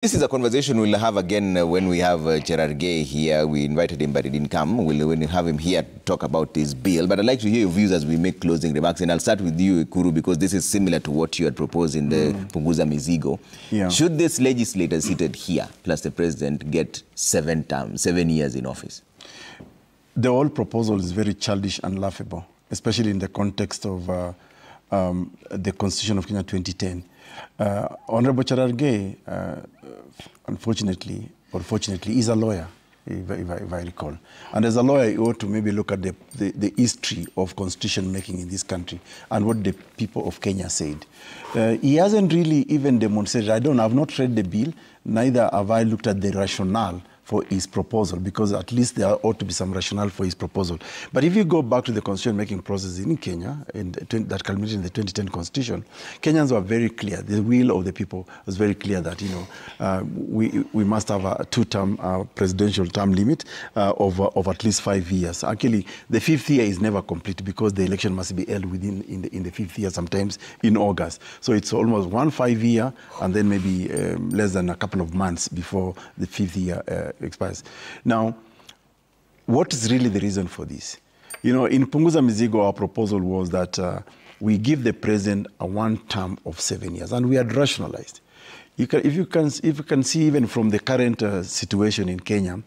This is a conversation we'll have again when we have Cherargei here. We invited him, but he didn't come. We'll have him here to talk about this bill. But I'd like to hear your views as we make closing remarks. And I'll start with you, Ekuru, because this is similar to what you had proposed in the Punguza Mizigo. Yeah. Should this legislator seated here, plus the president, get 7 years in office? The whole proposal is very childish and laughable, especially in the context of the Constitution of Kenya 2010. Honorable Cherargei, unfortunately, or fortunately, is a lawyer, if I recall. And as a lawyer, you ought to maybe look at the history of constitution making in this country and what the people of Kenya said. He hasn't really even demonstrated. I've not read the bill, neither have I looked at the rationale for his proposal, because at least there ought to be some rationale for his proposal. But if you go back to the constitution-making process in Kenya, that culminated in the 2010 Constitution, Kenyans were very clear. The will of the people was very clear that, we must have a 2-term presidential term limit of at least 5 years. Actually, the 5th year is never complete because the election must be held within in the 5th year, sometimes in August. So it's almost 1 5-year, and then maybe less than a couple of months before the 5th year expires. Now, what is really the reason for this? In Punguza Mizigo, our proposal was that we give the president a 1 term of 7 years, and we had rationalized. If you can see, even from the current situation in Kenya,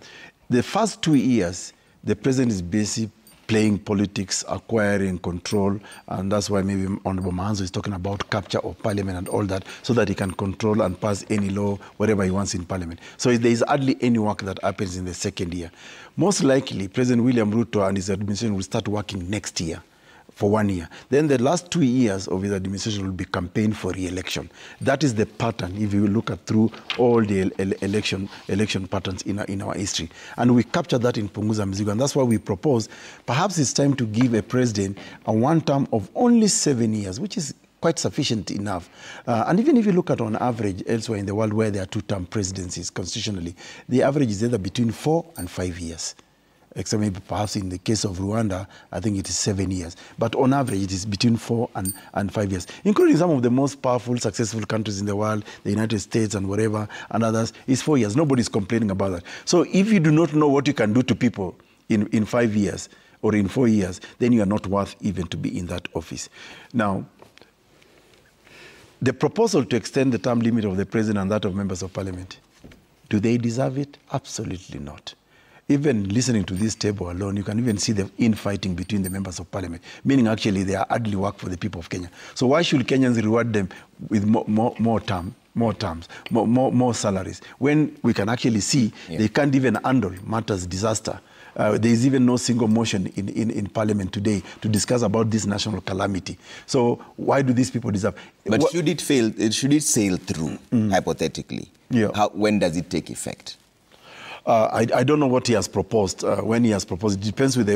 the first 2 years, the president is busy playing politics, acquiring control, and that's why maybe Honorable Mahanzo is talking about capture of parliament and all that, so that he can control and pass any law, whatever he wants in parliament. So there is hardly any work that happens in the 2nd year. Most likely, President William Ruto and his administration will start working next year for 1 year. Then the last 2 years of his administration will be campaign for re-election. That is the pattern, if you look at through all the election patterns in our history. And we capture that in Punguza Mizigo, and that's why we propose, perhaps it's time to give a president a 1 term of only 7 years, which is quite sufficient enough. And even if you look at on average elsewhere in the world where there are 2-term presidencies constitutionally, the average is either between 4 and 5 years. Except maybe perhaps in the case of Rwanda, I think it is 7 years. But on average, it is between 4 and 5 years, including some of the most powerful, successful countries in the world, the United States and whatever, and others, is 4 years. Nobody's complaining about that. So if you do not know what you can do to people in 5 years or in 4 years, then you are not worth even to be in that office. Now, the proposal to extend the term limit of the president and that of members of parliament, do they deserve it? Absolutely not. Even listening to this table alone, you can even see the infighting between the members of parliament, meaning actually they are hardly work for the people of Kenya. So why should Kenyans reward them with more terms, more salaries, when we can actually see they can't even handle matters disaster? There is even no single motion in parliament today to discuss about this national calamity. So why do these people deserve? But should it sail through, hypothetically? Yeah. When does it take effect? I don't know what he has proposed, when he has proposed. It depends with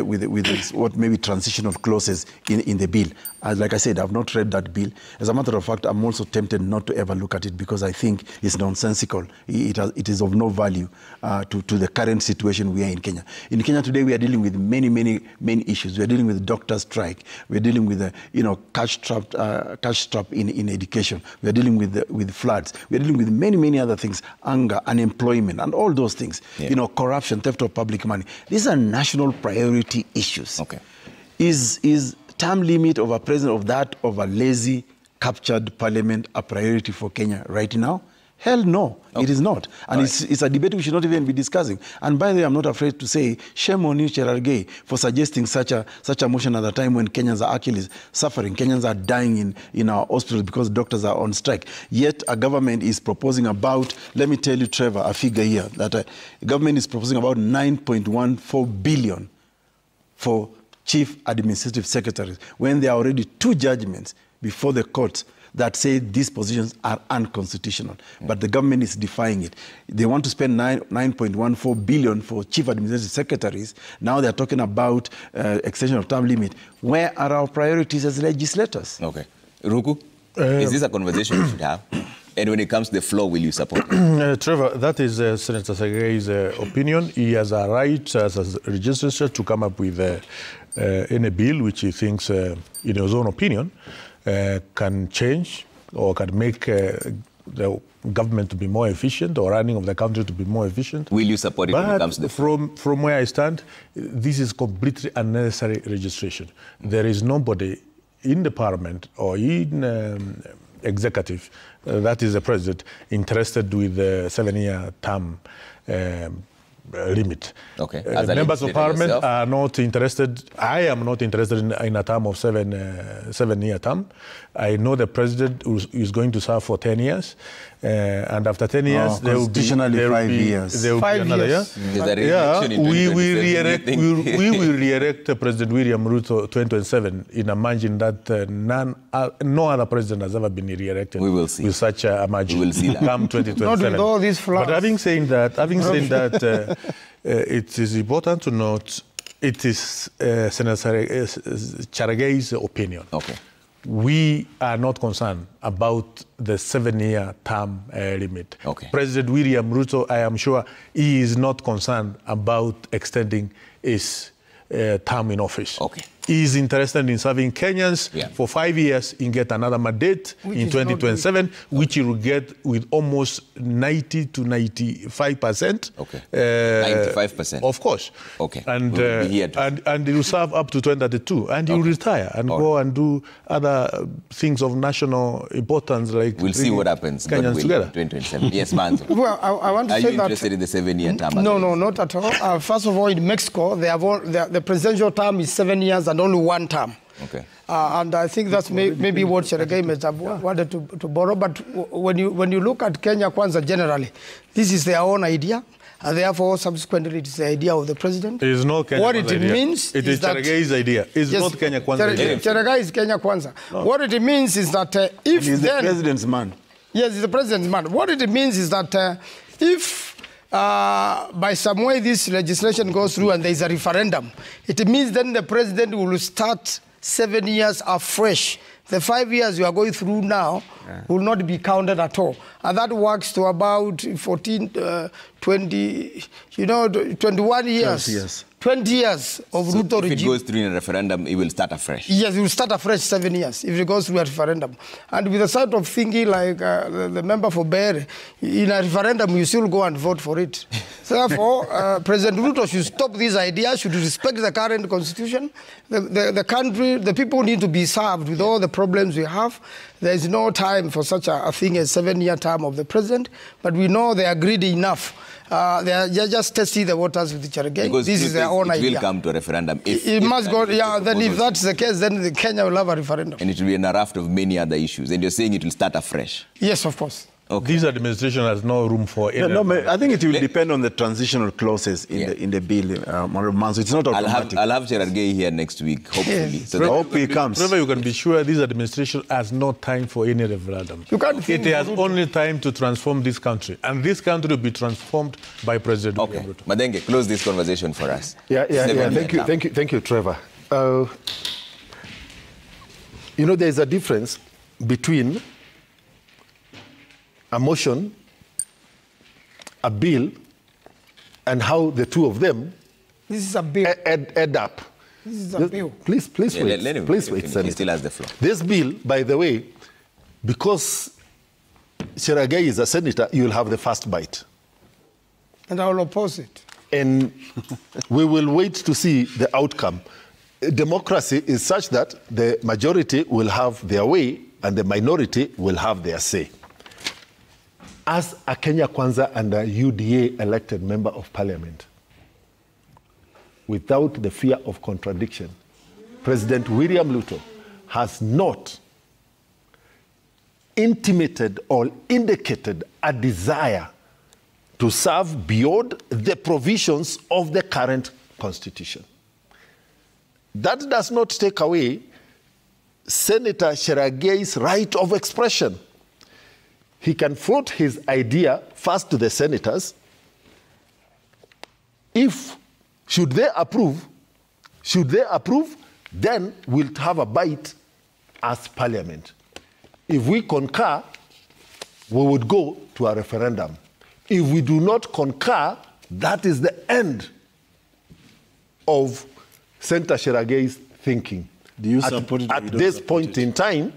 what maybe transitional clauses in the bill. Like I said, I've not read that bill. As a matter of fact, I'm also tempted not to ever look at it because I think it's nonsensical. It is of no value to the current situation we are in Kenya. In Kenya today, we are dealing with many issues. We are dealing with doctor strike. We are dealing with cash trap in education. We are dealing with floods. We are dealing with many other things, anger, unemployment, and all those things. Yeah. Corruption, theft of public money. These are national priority issues. Okay. Is term limit of a president of a lazy, captured parliament a priority for Kenya right now? Hell no, it is not. And it's a debate we should not even be discussing. And by the way, I'm not afraid to say, shame on you, Cherargei, for suggesting such a motion at a time when Kenyans are actually suffering. Kenyans are dying in our hospitals because doctors are on strike. Yet a government is proposing about, let me tell you, Trevor, a figure here, that the government is proposing about 9.14 billion for chief administrative secretaries, when there are already 2 judgments before the courts that say these positions are unconstitutional. But the government is defying it. They want to spend 9.14 billion for chief administrative secretaries. Now they're talking about extension of term limit. Where are our priorities as legislators? Okay. Ruku, is this a conversation we should have? And when it comes to the floor, will you support it? Trevor, that is Senator Cherargei's opinion. He has a right as a legislator to come up with any bill which he thinks, in his own opinion, can change or can make the government to be more efficient or running of the country to be more efficient. Will you support it when it comes to the from where I stand, this is completely unnecessary registration. There is nobody in the parliament or in executive, that is the president, interested with the 7-year term limit. Okay. Members of parliament are not interested. I am not interested in a term of 7-year term. I know the president is going to serve for 10 years, and after 10 years there will be 5 years. There will be another year. We will re-elect President William Ruto 2027 in a margin that no other president has ever been re-elected. We will see. With such a margin. We will see that. Come 2027. Not with all these flowers. But having said that, it is important to note it is Senator Cherargei's opinion. Okay. We are not concerned about the 7-year term limit. Okay. President William Ruto, I am sure, he is not concerned about extending his term in office. Okay. He is interested in serving Kenyans for 5 years and get another mandate in 2027, which he will get with almost 90 to 95%. Okay. 95%. Of course. Okay. And we'll he will serve up to 2032, and he will retire and go and do other things of national importance, like we'll see what happens. Kenyans together. 2027. Yes, Manzo. Well, I want to say that. Are you interested in the 7-year term? No, not at all. First of all, in Mexico, the presidential term is 7 years and only 1 term. Okay. And I think that's maybe what Cherargei may have wanted to borrow. But when you look at Kenya Kwanza generally, this is their own idea. And therefore, subsequently, it is the idea of the president. It is not Kenya What Kwanza it idea. means It is Cherargei's idea. It's not Kenya Kwanza idea. Cherargei is Kenya Kwanza. No. What it means is that if he's the president's man. Yes, he's the president's man. What it means is that if by some way this legislation goes through and there is a referendum, it means then the president will start 7 years afresh. The 5 years you are going through now will not be counted at all. And that works to about 14, 20, 21 years. 20 years of Ruto regime. If it goes through in a referendum, it will start afresh. Yes, it will start afresh 7 years if it goes through a referendum. And with the sort of thinking like the member for Bere, in a referendum, you still go and vote for it. So therefore, President Ruto should stop this idea, should respect the current constitution. The country, the people need to be served with all the problems we have. There is no time for such a thing as 7-year term of the president, but we know they are greedy enough. They are just testing the waters with each other again. Because this is their own idea. It will come to a referendum. It must go, then if that's the case, then Kenya will have a referendum. And it will be in a raft of many other issues. And you're saying it will start afresh? Yes, of course. Okay. This administration has no room for it. I think it will depend on the transitional clauses in the bill. It's not automatic. I'll have Cherargei here next week, hopefully. So I hope he comes. Trevor, you can be sure this administration has no time for any referendum. It has only time to transform this country. And this country will be transformed by President William Ruto. Madenge, close this conversation for us. Thank you, Trevor. There's a difference between a motion, a bill, and how the two of them this is a bill. Add up. This is a bill. Please wait. Please wait, Senator. He still has the floor. This bill, by the way, because Cherargei is a senator, you will have the first bite. And I will oppose it. And we will wait to see the outcome. Democracy is such that the majority will have their way and the minority will have their say. As a Kenya Kwanza and a UDA elected member of parliament, without the fear of contradiction, President William Ruto has not intimated or indicated a desire to serve beyond the provisions of the current constitution. That does not take away Senator Cherargei's right of expression. He can float his idea first to the senators. Should they approve, then we'll have a bite as parliament. If we concur, we would go to a referendum. If we do not concur, that is the end of Senator Cherargei's thinking. Do you support it? At this point in time,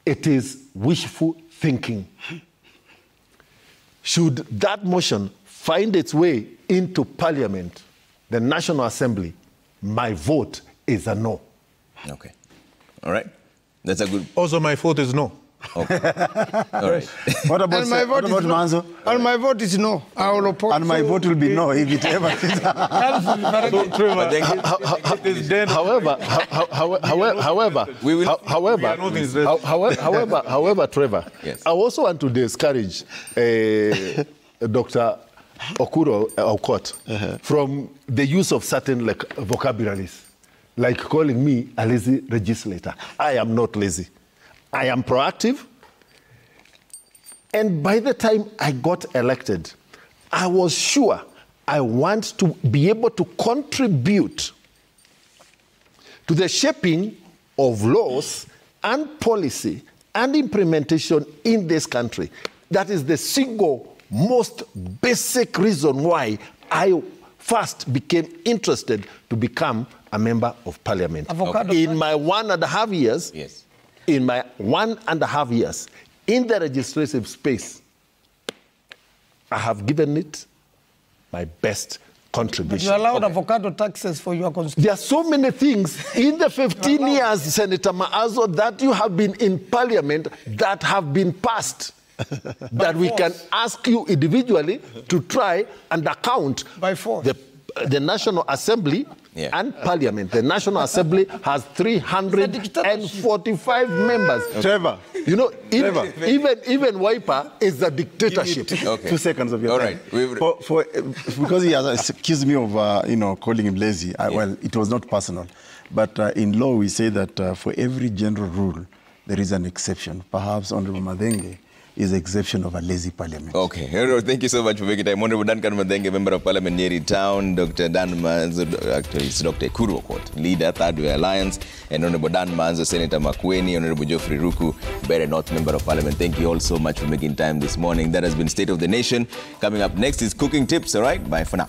it is wishful thinking. Should that motion find its way into Parliament, the National Assembly, my vote is a no. Okay. All right. That's a good... Also, my vote is no. Okay. All right. What about Manzo? And my vote is no. I will oppose. And my vote will be no if it ever is. However, Trevor, yes. I also want to discourage Dr. Okuro Aukot from the use of certain vocabularies, like calling me a lazy legislator. I am not lazy. I am proactive. And by the time I got elected, I was sure I want to be able to contribute to the shaping of laws and policy and implementation in this country. That is the single most basic reason why I first became interested to become a member of Parliament. In my 1.5 years, yes. In my 1.5 years in the legislative space, I have given it my best contribution. But you allowed avocado taxes for your constituency. There are so many things in the 15 years, Senator Maazo, that you have been in Parliament that have been passed. That we can ask you individually to try and account. By force. The National Assembly and Parliament. The National Assembly has 345 members. Trevor. You know, even Wiper is a dictatorship. Okay. 2 seconds of your time. Right. Because he has accused me of, calling him lazy. Well, it was not personal. But in law, we say that for every general rule, there is an exception. Perhaps Honorable Madenge is the exception of a lazy parliament. Okay. Thank you so much for making time. Honorable Duncan Madenge, Member of Parliament, Nyeri Town. Dr. Dan Manzo, actually it's Dr. Ekuru Aukot, Leader, Third Way Alliance. And Honorable Dan Manzo, Senator Makueni. Honorable Geoffrey Ruku, Bere North, Member of Parliament. Thank you all so much for making time this morning. That has been State of the Nation. Coming up next is Cooking Tips, all right? Bye for now.